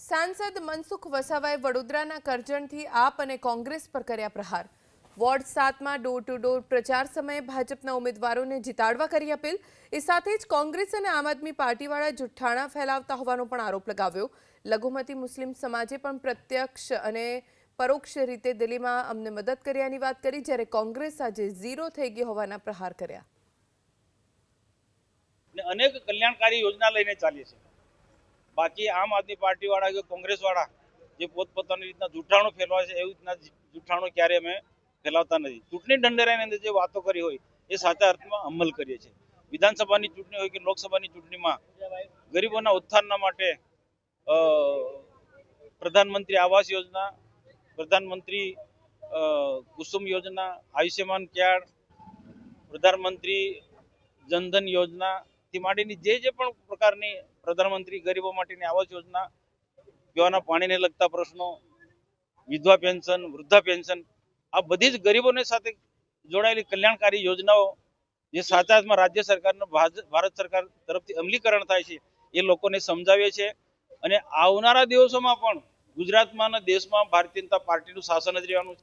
સાંસદ મનસુખ વસાવાએ વડોદરાના કરજણથી આપ અને કોંગ્રેસ પર કર્યા પ્રહાર। વોર્ડ 7માં ડોર ટુ ડોર પ્રચાર સમયે ભાજપના ઉમેદવારોને જીતાડવા કરી અપીલ। એ સાથે જ કોંગ્રેસ અને આમ આદમી પાર્ટીવાળા જુઠ્ઠાણા ફેલાવતા હોવાનો પણ આરોપ લગાવ્યો। લઘુમતી મુસ્લિમ સમાજે પણ પ્રત્યક્ષ અને પરોક્ષ રીતે દિલ્હીમાં અમને મદદ કર્યાની વાત કરી, જ્યારે કોંગ્રેસ આજે ઝીરો થઈ ગઈ હોવાના પ્રહાર કર્યા। અનેક કલ્યાણકારી યોજના લઈને ચાલી છે। બાકી આમ આદમી પાર્ટી વાળા કે કોંગ્રેસ વાળા જે પોતપોતાની રીતના જૂઠાણું ફેલાવે છે, એવી રીતના જૂઠાણું ક્યારે અમે ફેલાવતા નથી। ચૂંટણી ઢંઢેરાની અંદર જે વાતો કરી હોય એ સાચા અર્થમાં અમલ કરીએ છીએ। વિધાનસભાની ચૂંટણી હોય કે લોકસભાની ચૂંટણીમાં ગરીબોના ઉત્થાનના માટે પ્રધાનમંત્રી આવાસ યોજના, પ્રધાનમંત્રી કુસુમ યોજના, આયુષ્યમાન કાર્ડ, પ્રધાનમંત્રી જનધન યોજના થી માંડીની જે પણ પ્રકારની પ્રધાનમંત્રી ગરીબો માટેની આવાસ યોજના, પીવાના પાણીને લગતા પ્રશ્નો, વિધવા પેન્શન, વૃદ્ધા પેન્શન, આ બધી જ ગરીબોને સાથે જોડાયેલી કલ્યાણકારી યોજનાઓ જે સાચા અર્થમાં રાજ્ય સરકારનો ભારત સરકાર તરફથી અમલીકરણ થાય છે એ લોકોને સમજાવીએ છીએ। અને આવનારા દિવસોમાં પણ ગુજરાતમાં અને દેશમાં ભારતીય જનતા પાર્ટીનું શાસન જ રહેવાનું છે।